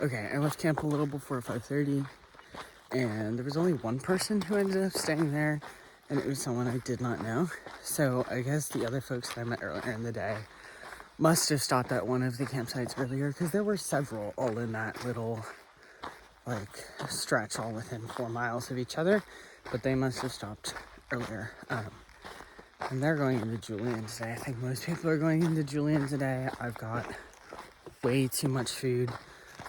Okay, I left camp a little before 5:30, and there was only one person who ended up staying there, and it was someone I did not know. So I guess the other folks that I met earlier in the day must have stopped at one of the campsites earlier, because there were several all in that little, like, stretch all within 4 miles of each other, but they must have stopped earlier. And they're going into Julian today. I think most people are going into Julian today. I've got way too much food,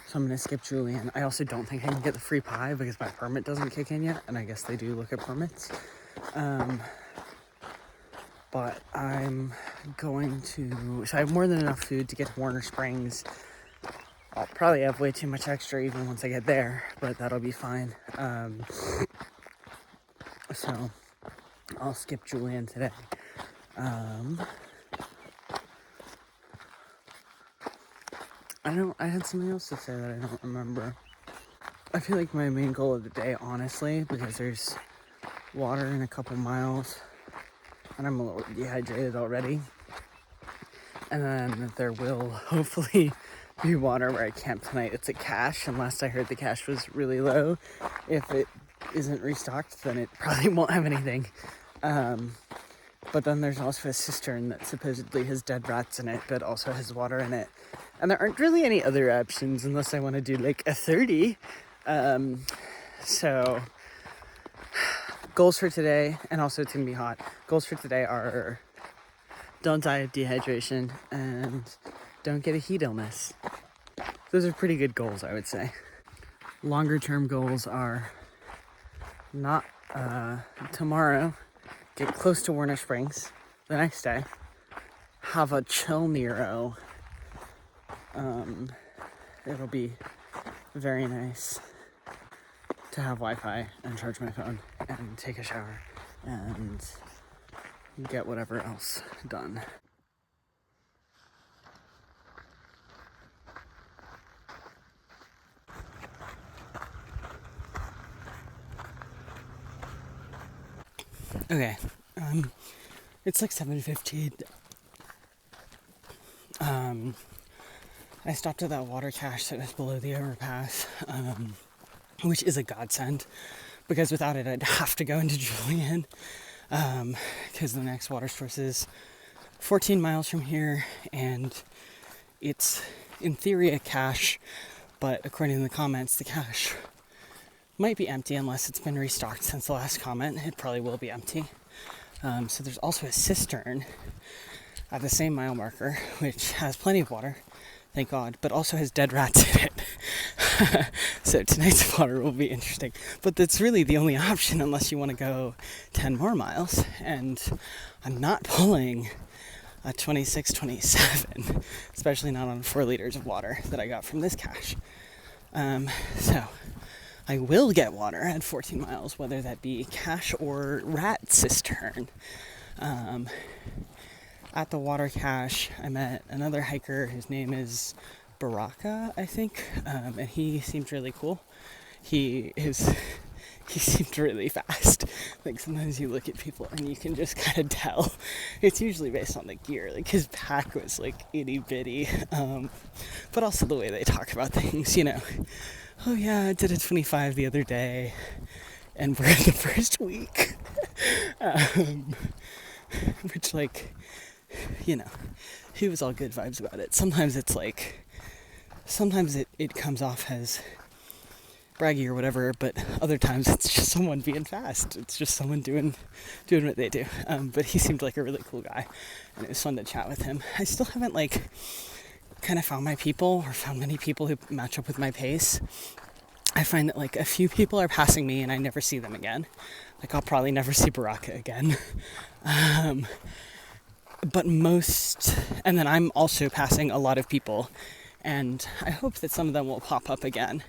so I'm going to skip Julian. I also don't think I can get the free pie because my permit doesn't kick in yet, and I guess they do look at permits. But I'm going to... So I have more than enough food to get to Warner Springs. I'll probably have way too much extra even once I get there, but that'll be fine. So I'll skip Julian today. I had something else to say that I don't remember. I feel like my main goal of the day, honestly, because there's water in a couple miles, and I'm a little dehydrated already. And then there will hopefully be water where I camp tonight. It's a cache, and last I heard the cache was really low. If it isn't restocked, then it probably won't have anything. But then there's also a cistern that supposedly has dead rats in it, but also has water in it. And there aren't really any other options unless I want to do like a 30. So goals for today, and also it's going to be hot. Goals for today are don't die of dehydration and don't get a heat illness. Those are pretty good goals, I would say. Longer term goals are not tomorrow, get close to Warner Springs the next day, have a chill Nero. It'll be very nice to have Wi-Fi and charge my phone and take a shower and get whatever else done. Okay, it's like 7:15. I stopped at that water cache that was below the overpass, which is a godsend, because without it I'd have to go into Julian, because the next water source is 14 miles from here, and it's in theory a cache, but according to the comments, the cache might be empty unless it's been restocked since the last comment. It probably will be empty. So there's also a cistern at the same mile marker, which has plenty of water, thank God, but also has dead rats in it. So tonight's water will be interesting. But that's really the only option unless you want to go 10 more miles. And I'm not pulling a 26-27, especially not on 4 liters of water that I got from this cache. So I will get water at 14 miles, whether that be cache or rat cistern. At the water cache, I met another hiker. His name is Baraka, I think, and he seemed really cool. He seemed really fast. Like, sometimes you look at people and you can just kind of tell. It's usually based on the gear. Like, his pack was like itty bitty, but also the way they talk about things, you know. Oh yeah, I did a 25 the other day, and we're in the first week. Which, like, you know, he was all good vibes about it. Sometimes it's like, sometimes it comes off as braggy or whatever, but other times it's just someone being fast. It's just someone doing what they do. But he seemed like a really cool guy, and it was fun to chat with him. I still haven't, like, kind of found my people, or found many people who match up with my pace. I find that, like, a few people are passing me and I never see them again. Like, I'll probably never see Baraka again. But most, and then I'm also passing a lot of people, and I hope that some of them will pop up again.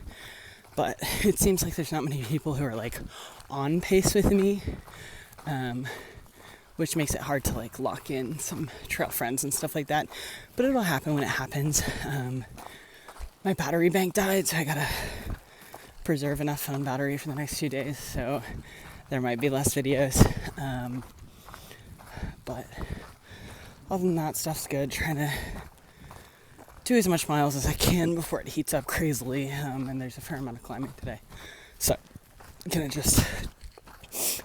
But it seems like there's not many people who are, like, on pace with me, which makes it hard to, like, lock in some trail friends and stuff like that. But it'll happen when it happens. My battery bank died, so I gotta preserve enough phone battery for the next few days, so there might be less videos. But other than that, stuff's good. Trying to do as much miles as I can before it heats up crazily, and there's a fair amount of climbing today. So I'm gonna just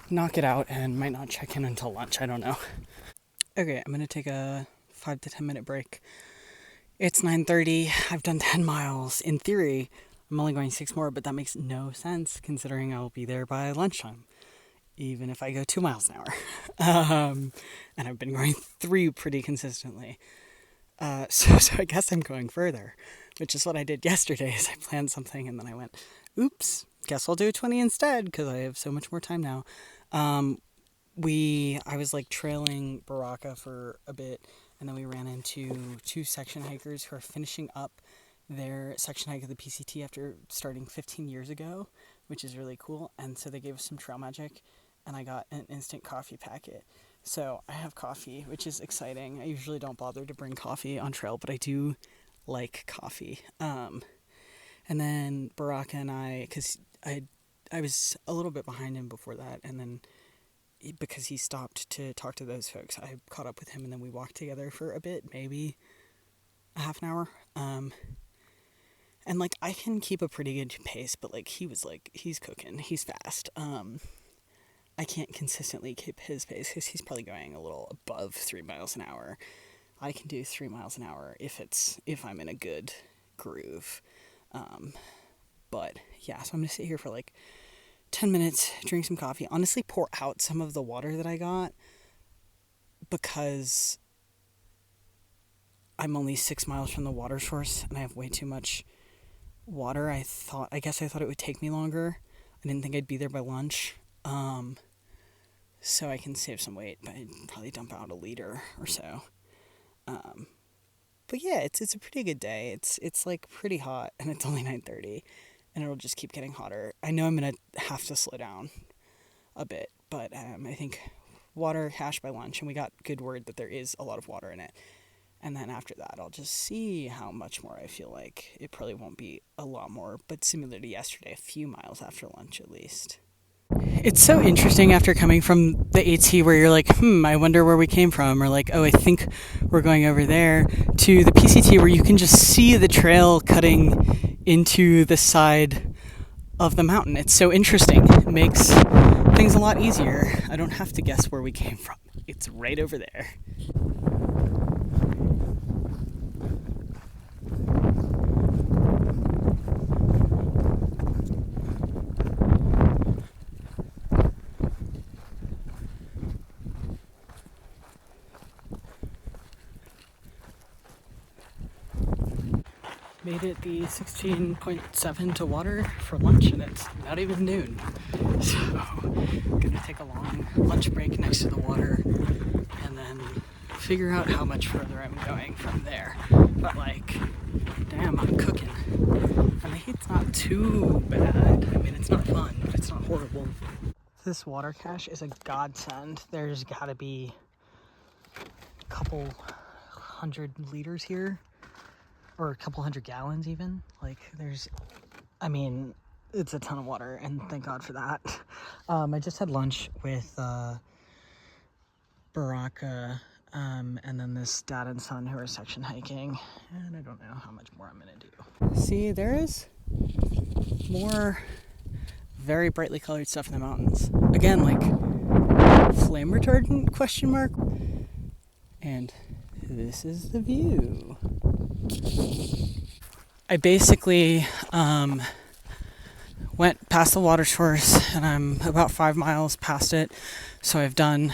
knock it out and might not check in until lunch, I don't know. Okay, I'm gonna take a 5 to 10 minute break. It's 9:30, I've done 10 miles. In theory, I'm only going 6 more, but that makes no sense considering I'll be there by lunchtime, even if I go 2 miles an hour. And I've been going 3 pretty consistently. So I guess I'm going further, which is what I did yesterday. Is I planned something and then I went, oops, guess I'll do 20 instead because I have so much more time now. I was like trailing Baraka for a bit, and then we ran into 2 section hikers who are finishing up their section hike of the PCT after starting 15 years ago, which is really cool. And so they gave us some trail magic, and I got an instant coffee packet. So I have coffee, which is exciting. I usually don't bother to bring coffee on trail, but I do like coffee. And then Baraka and I, because I was a little bit behind him before that, and then because he stopped to talk to those folks, I caught up with him, and then we walked together for a bit, maybe a half an hour. And like I can keep a pretty good pace, but like he's cooking, he's fast. I can't consistently keep his pace because he's probably going a little above 3 miles an hour. I can do 3 miles an hour if I'm in a good groove. But yeah, so I'm gonna sit here for like 10 minutes, drink some coffee, honestly pour out some of the water that I got because I'm only 6 miles from the water source and I have way too much water. I guess I thought it would take me longer. I didn't think I'd be there by lunch. So I can save some weight, but I'd probably dump out a liter or so. But yeah, it's a pretty good day. It's like pretty hot, and it's only 9:30, and it'll just keep getting hotter. I know I'm gonna have to slow down a bit, but I think water, hash by lunch, and we got good word that there is a lot of water in it. And then after that, I'll just see how much more I feel like. It probably won't be a lot more, but similar to yesterday, a few miles after lunch at least. It's so interesting after coming from the AT where you're like, I wonder where we came from, or like, oh, I think we're going over there, to the PCT where you can just see the trail cutting into the side of the mountain. It's so interesting. It makes things a lot easier. I don't have to guess where we came from. It's right over there. Made it the 16.7 to water for lunch, and it's not even noon. So I'm gonna take a long lunch break next to the water and then figure out how much further I'm going from there. But like, damn, I'm cooking. And the heat's not too bad. I mean, it's not fun, but it's not horrible. This water cache is a godsend. There's gotta be a couple 100 liters here. Or a couple 100 gallons even. Like it's a ton of water, and thank God for that. I just had lunch with Baraka and then this dad and son who are section hiking, and I don't know how much more I'm gonna do. See, there is more very brightly colored stuff in the mountains. Again, like flame retardant question mark. And this is the view. I basically went past the water source, and I'm about 5 miles past it. So I've done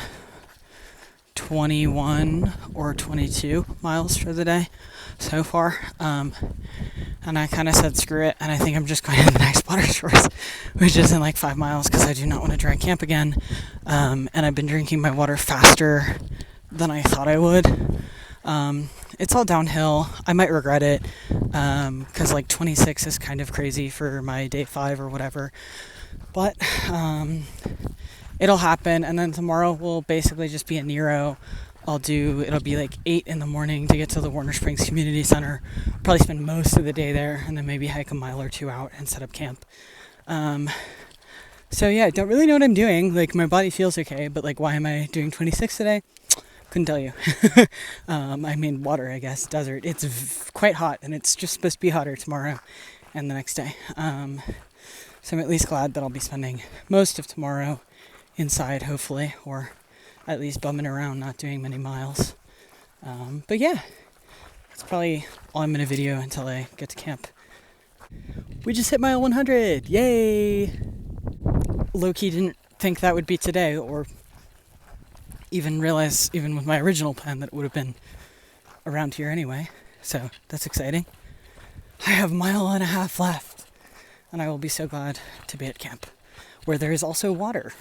21 or 22 miles for the day so far. And I kind of said screw it, and I think I'm just going to the next water source, which isn't like 5 miles because I do not want to dry camp again. And I've been drinking my water faster than I thought I would. It's all downhill. I might regret it, because like 26 is kind of crazy for my day 5 or whatever, but it'll happen. And then tomorrow will basically just be a Nero. It'll be like 8 in the morning to get to the Warner Springs Community Center. Probably spend most of the day there, and then maybe hike a mile or 2 out and set up camp. So yeah, I don't really know what I'm doing. Like, my body feels okay, but like, why am I doing 26 today? couldn't tell you. I mean, water, I guess, desert. It's quite hot, and it's just supposed to be hotter tomorrow and the next day. So I'm at least glad that I'll be spending most of tomorrow inside, hopefully, or at least bumming around, not doing many miles. But yeah, that's probably all I'm going to video until I get to camp. We just hit mile 100! Yay! Low-key didn't think that would be today, or even realize, even with my original plan, that it would have been around here anyway. So that's exciting. I have a mile and a half left, and I will be so glad to be at camp, where there is also water.